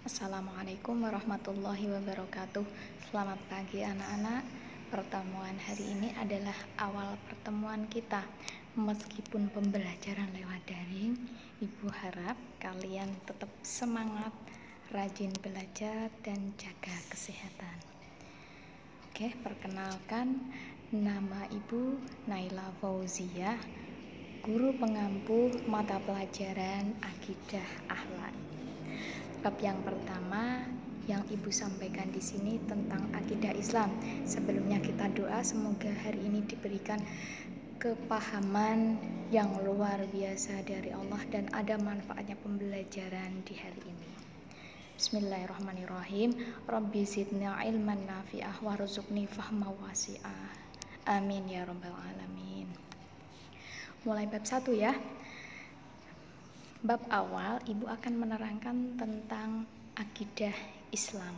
Assalamualaikum warahmatullahi wabarakatuh. Selamat pagi anak-anak. Pertemuan hari ini adalah awal pertemuan kita. Meskipun pembelajaran lewat daring, Ibu harap kalian tetap semangat, rajin belajar dan jaga kesehatan. Oke, perkenalkan, nama Ibu Naila Fauziah, guru pengampu mata pelajaran Akidah Akhlak. Bab yang pertama yang Ibu sampaikan di sini tentang akidah Islam. Sebelumnya kita doa semoga hari ini diberikan kepahaman yang luar biasa dari Allah dan ada manfaatnya pembelajaran di hari ini. Bismillahirrahmanirrahim. Rabbi zidni ilman nafi'ah warzuqni fahma wasi'ah. Amin ya rabbal alamin. Mulai bab 1 ya. Bab awal, Ibu akan menerangkan tentang akidah Islam,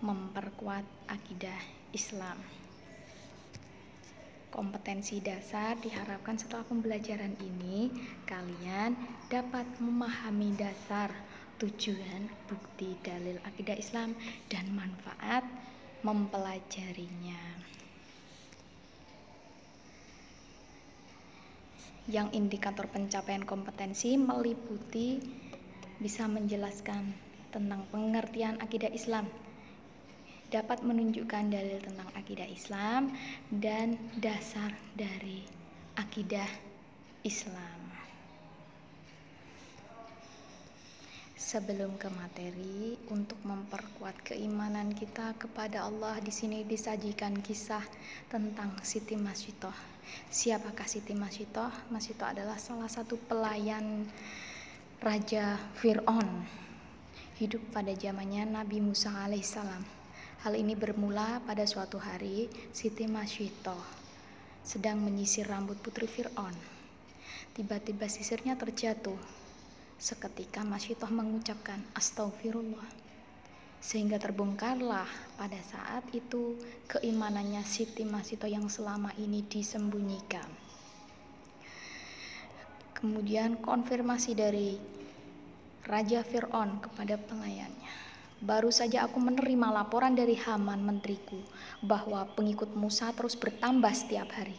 memperkuat akidah Islam. Kompetensi dasar diharapkan setelah pembelajaran ini, kalian dapat memahami dasar, tujuan, bukti, dalil akidah Islam, dan manfaat mempelajarinya. Yang indikator pencapaian kompetensi meliputi bisa menjelaskan tentang pengertian akidah Islam, dapat menunjukkan dalil tentang akidah Islam, dan dasar dari akidah Islam. Sebelum ke materi, untuk memperkuat keimanan kita kepada Allah, di sini disajikan kisah tentang Siti Masitoh. Siapakah Siti Masitoh? Masitoh adalah salah satu pelayan Raja Fir'aun, hidup pada zamannya Nabi Musa alaihissalam. Hal ini bermula pada suatu hari Siti Masitoh sedang menyisir rambut putri Fir'aun. Tiba-tiba sisirnya terjatuh. Seketika Masitoh mengucapkan astagfirullah, sehingga terbongkarlah pada saat itu keimanannya Siti Masitoh yang selama ini disembunyikan. Kemudian konfirmasi dari Raja Fir'aun kepada pelayannya, baru saja aku menerima laporan dari Haman menteriku bahwa pengikut Musa terus bertambah setiap hari.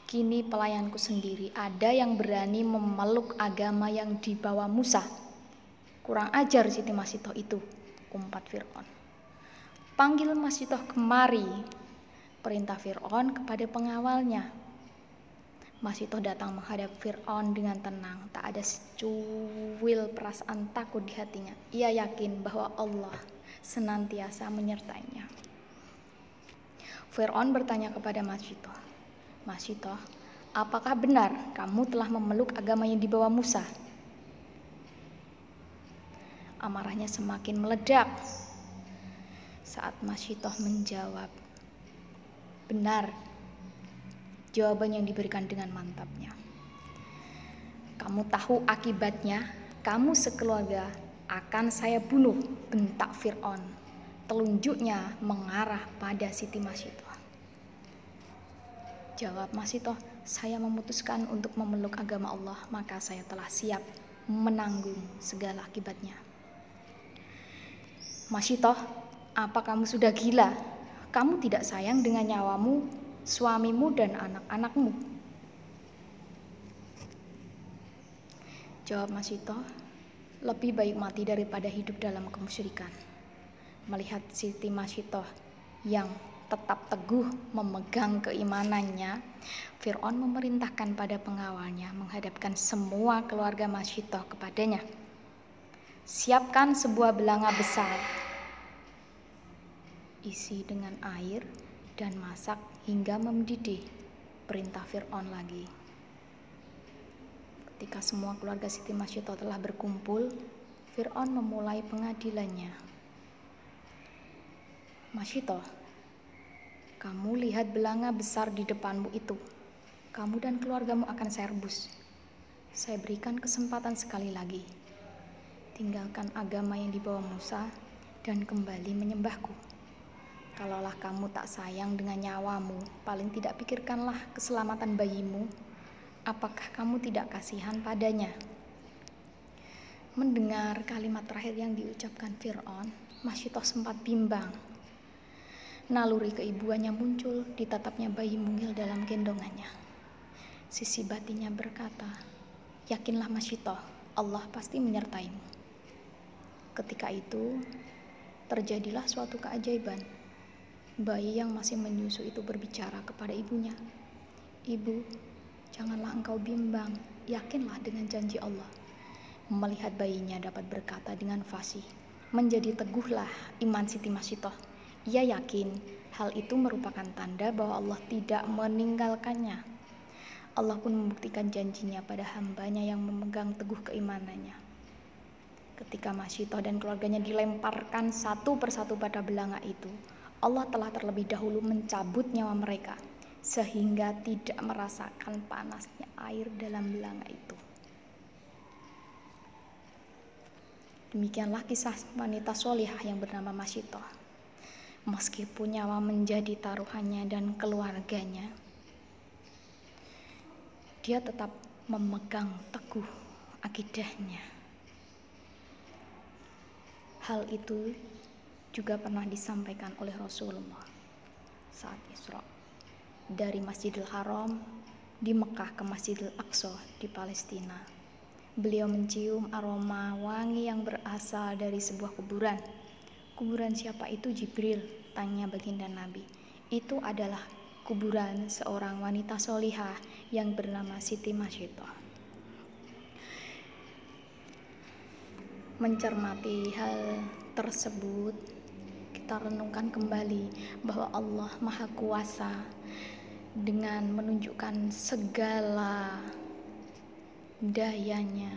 Kini pelayanku sendiri ada yang berani memeluk agama yang dibawa Musa. Kurang ajar Siti Masitoh itu, umpat Fir'aun. Panggil Masitoh kemari, perintah Fir'aun kepada pengawalnya. Masitoh datang menghadap Fir'aun dengan tenang, tak ada secuil perasaan takut di hatinya. Ia yakin bahwa Allah senantiasa menyertainya. Fir'aun bertanya kepada Masitoh, Masitoh, apakah benar kamu telah memeluk agama yang dibawa Musa? Amarahnya semakin meledak saat Masitoh menjawab, benar. Jawaban yang diberikan dengan mantapnya. Kamu tahu akibatnya, kamu sekeluarga akan saya bunuh, bentak Fir'aun. Telunjuknya mengarah pada Siti Masitoh. Jawab Masitoh, saya memutuskan untuk memeluk agama Allah, maka saya telah siap menanggung segala akibatnya. Masitoh, apa kamu sudah gila? Kamu tidak sayang dengan nyawamu, suamimu, dan anak-anakmu? Jawab Masitoh, lebih baik mati daripada hidup dalam kemusyrikan. Melihat Siti Masitoh yang tetap teguh memegang keimanannya, Fir'aun memerintahkan pada pengawalnya menghadapkan semua keluarga Masitoh kepadanya. Siapkan sebuah belanga besar, isi dengan air dan masak hingga mendidih, perintah Fir'aun lagi. Ketika semua keluarga Siti Masitoh telah berkumpul, Fir'aun memulai pengadilannya. Masitoh, kamu lihat belanga besar di depanmu itu. Kamu dan keluargamu akan saya rebus. Saya berikan kesempatan sekali lagi. Tinggalkan agama yang dibawa Musa dan kembali menyembahku. Kalaulah kamu tak sayang dengan nyawamu, paling tidak pikirkanlah keselamatan bayimu. Apakah kamu tidak kasihan padanya? Mendengar kalimat terakhir yang diucapkan Fir'aun, Masyitoh sempat bimbang. Naluri keibuannya muncul di tatapnya bayi mungil dalam gendongannya. Sisi batinnya berkata, "Yakinlah Masyitoh, Allah pasti menyertaimu." Ketika itu, terjadilah suatu keajaiban. Bayi yang masih menyusu itu berbicara kepada ibunya, "Ibu, janganlah engkau bimbang, yakinlah dengan janji Allah." Melihat bayinya dapat berkata dengan fasih, menjadi teguhlah iman Siti Masyitoh. Ia yakin hal itu merupakan tanda bahwa Allah tidak meninggalkannya. Allah pun membuktikan janjinya pada hambanya yang memegang teguh keimanannya. Ketika Masyitoh dan keluarganya dilemparkan satu persatu pada belanga itu, Allah telah terlebih dahulu mencabut nyawa mereka, sehingga tidak merasakan panasnya air dalam belanga itu. Demikianlah kisah wanita solihah yang bernama Masyitoh. Meskipun nyawa menjadi taruhannya dan keluarganya, dia tetap memegang teguh akidahnya. Hal itu juga pernah disampaikan oleh Rasulullah saat Isra dari Masjidil Haram di Mekah ke Masjidil Aqsa di Palestina. Beliau mencium aroma wangi yang berasal dari sebuah kuburan. "Kuburan siapa itu, Jibril?" tanya baginda Nabi. "Itu adalah kuburan seorang wanita solihah yang bernama Siti Masyitoh." Mencermati hal tersebut, kita renungkan kembali bahwa Allah Maha Kuasa dengan menunjukkan segala dayanya,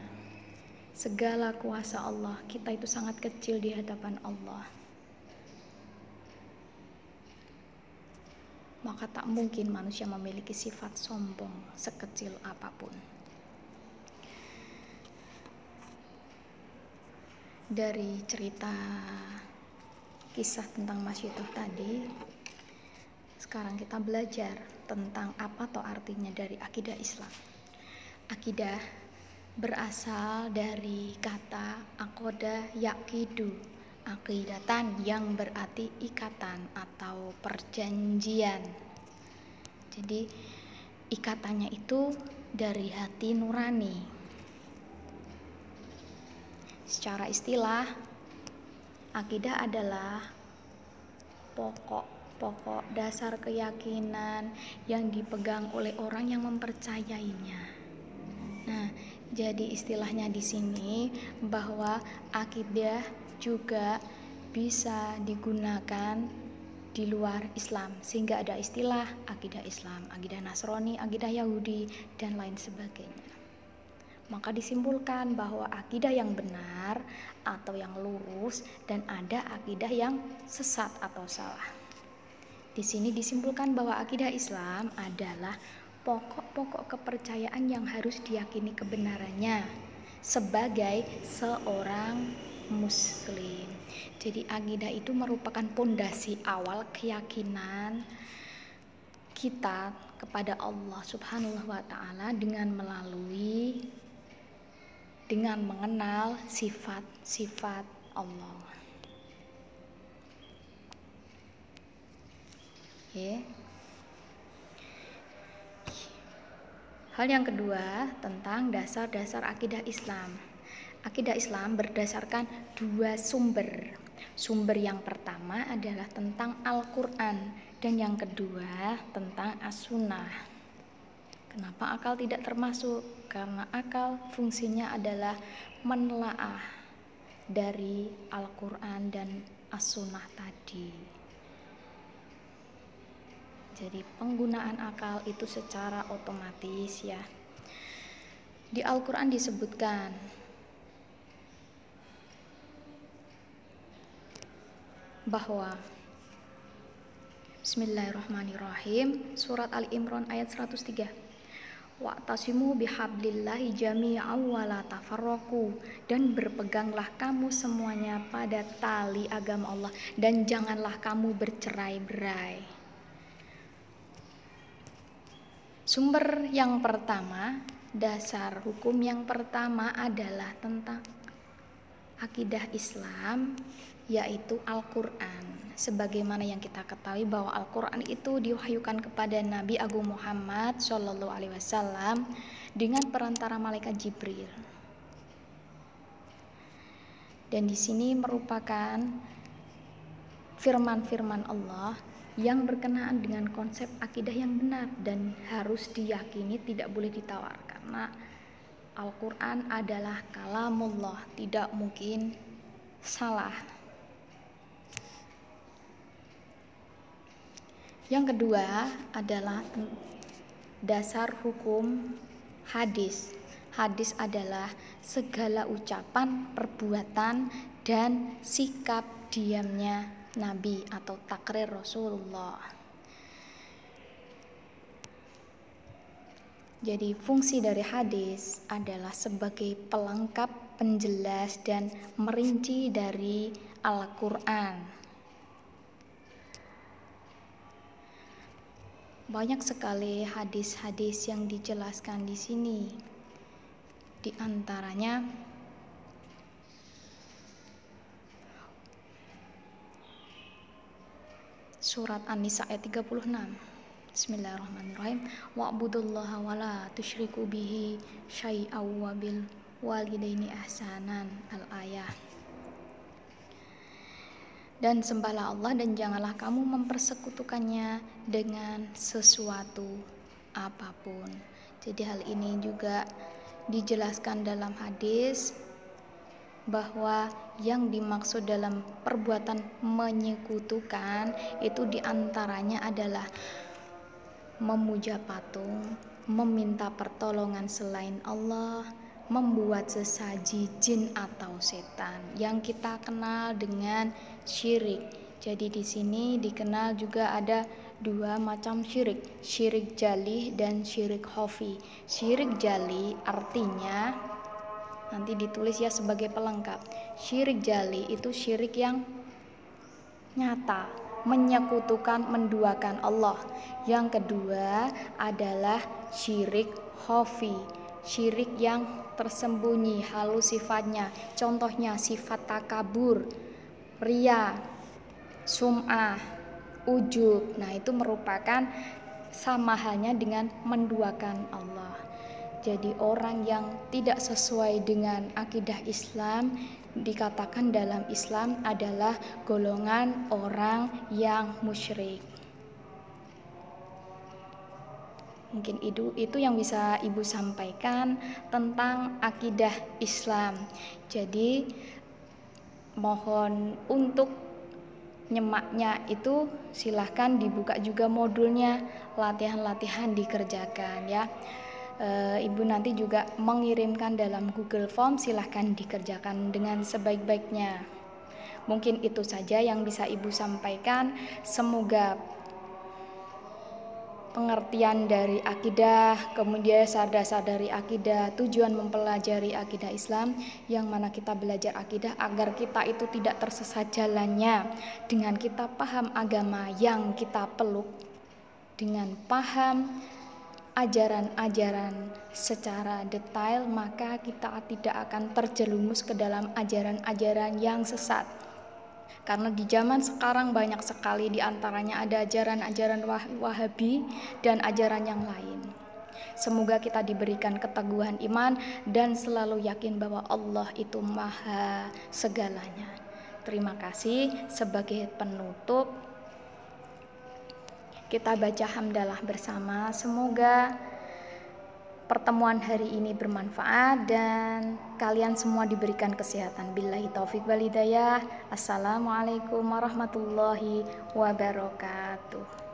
segala kuasa Allah. Kita itu sangat kecil di hadapan Allah. Maka tak mungkin manusia memiliki sifat sombong sekecil apapun. Dari cerita kisah tentang Masyitoh tadi, sekarang kita belajar tentang apa toh artinya dari akidah Islam. Akidah berasal dari kata aqoda yaqidu, aqidatan yang berarti ikatan atau perjanjian. Jadi ikatannya itu dari hati nurani. Secara istilah, akidah adalah pokok dasar keyakinan yang dipegang oleh orang yang mempercayainya. Nah, jadi istilahnya di sini bahwa akidah juga bisa digunakan di luar Islam, sehingga ada istilah akidah Islam, akidah Nasrani, akidah Yahudi, dan lain sebagainya. Maka disimpulkan bahwa akidah yang benar atau yang lurus dan ada akidah yang sesat atau salah. Di sini disimpulkan bahwa akidah Islam adalah pokok-pokok kepercayaan yang harus diyakini kebenarannya sebagai seorang muslim. Jadi akidah itu merupakan pondasi awal keyakinan kita kepada Allah Subhanahu wa Ta'ala dengan mengenal sifat-sifat Allah. Oke. Hal yang kedua tentang dasar-dasar akidah Islam. Akidah Islam berdasarkan dua sumber. Sumber yang pertama adalah tentang Al-Quran dan yang kedua tentang As-Sunnah. Kenapa akal tidak termasuk? Karena akal fungsinya adalah menelaah dari Al-Quran dan As-Sunnah tadi. Jadi penggunaan akal itu secara otomatis ya. Di Al-Quran disebutkan bahwa Bismillahirrahmanirrahim, surat Ali Imran ayat 103. Wa'tasimu bihablillahi jami'an wa la tafarraqu, dan berpeganglah kamu semuanya pada tali agama Allah dan janganlah kamu bercerai-berai. Sumber yang pertama, dasar hukum yang pertama adalah tentang akidah Islam, yaitu Al-Quran. Sebagaimana yang kita ketahui bahwa Al-Quran itu diwahyukan kepada Nabi Agung Muhammad SAW dengan perantara malaikat Jibril. Dan di sini merupakan firman-firman Allah yang berkenaan dengan konsep akidah yang benar dan harus diyakini, tidak boleh ditawar, karena Al-Quran adalah kalamullah, tidak mungkin salah. Yang kedua adalah dasar hukum hadis. Hadis adalah segala ucapan, perbuatan, dan sikap diamnya Nabi atau takrir Rasulullah. Jadi fungsi dari hadis adalah sebagai pelengkap, penjelas, dan merinci dari Al-Quran. Banyak sekali hadis-hadis yang dijelaskan di sini. Di antaranya surat An-Nisa ayat 36. Bismillahirrahmanirrahim. Wa'budullaha wa la tusyriku bihi syai'aw wa bil walidaini ihsanan. Al-ayah. Dan sembahlah Allah dan janganlah kamu mempersekutukannya dengan sesuatu apapun. Jadi hal ini juga dijelaskan dalam hadis bahwa yang dimaksud dalam perbuatan menyekutukan itu diantaranya adalah memuja patung, meminta pertolongan selain Allah, membuat sesaji jin atau setan yang kita kenal dengan syirik. Jadi di sini dikenal juga ada dua macam syirik, syirik jali dan syirik khafi. Syirik jali artinya nanti ditulis ya sebagai pelengkap. Syirik jali itu syirik yang nyata, menyekutukan, menduakan Allah. Yang kedua adalah syirik khafi, syirik yang tersembunyi, halus sifatnya. Contohnya sifat takabur, riya, sum'ah, ujub. Nah, itu merupakan sama halnya dengan menduakan Allah. Jadi orang yang tidak sesuai dengan akidah Islam dikatakan dalam Islam adalah golongan orang yang musyrik. Mungkin itu yang bisa Ibu sampaikan tentang akidah Islam. Jadi mohon untuk nyemaknya itu silahkan dibuka juga modulnya, latihan-latihan dikerjakan ya. Ibu nanti juga mengirimkan dalam Google Form, silahkan dikerjakan dengan sebaik-baiknya. Mungkin itu saja yang bisa Ibu sampaikan. Semoga pengertian dari akidah, kemudian dasar-dasar dari akidah, tujuan mempelajari akidah Islam, yang mana kita belajar akidah agar kita itu tidak tersesat jalannya. Dengan kita paham agama yang kita peluk, dengan paham ajaran-ajaran secara detail, maka kita tidak akan terjerumus ke dalam ajaran-ajaran yang sesat. Karena di zaman sekarang banyak sekali diantaranya ada ajaran-ajaran Wahabi dan ajaran yang lain. Semoga kita diberikan keteguhan iman dan selalu yakin bahwa Allah itu maha segalanya. Terima kasih. Sebagai penutup, kita baca hamdalah bersama. Semoga pertemuan hari ini bermanfaat dan kalian semua diberikan kesehatan. Billahi taufik wal hidayah. Assalamualaikum warahmatullahi wabarakatuh.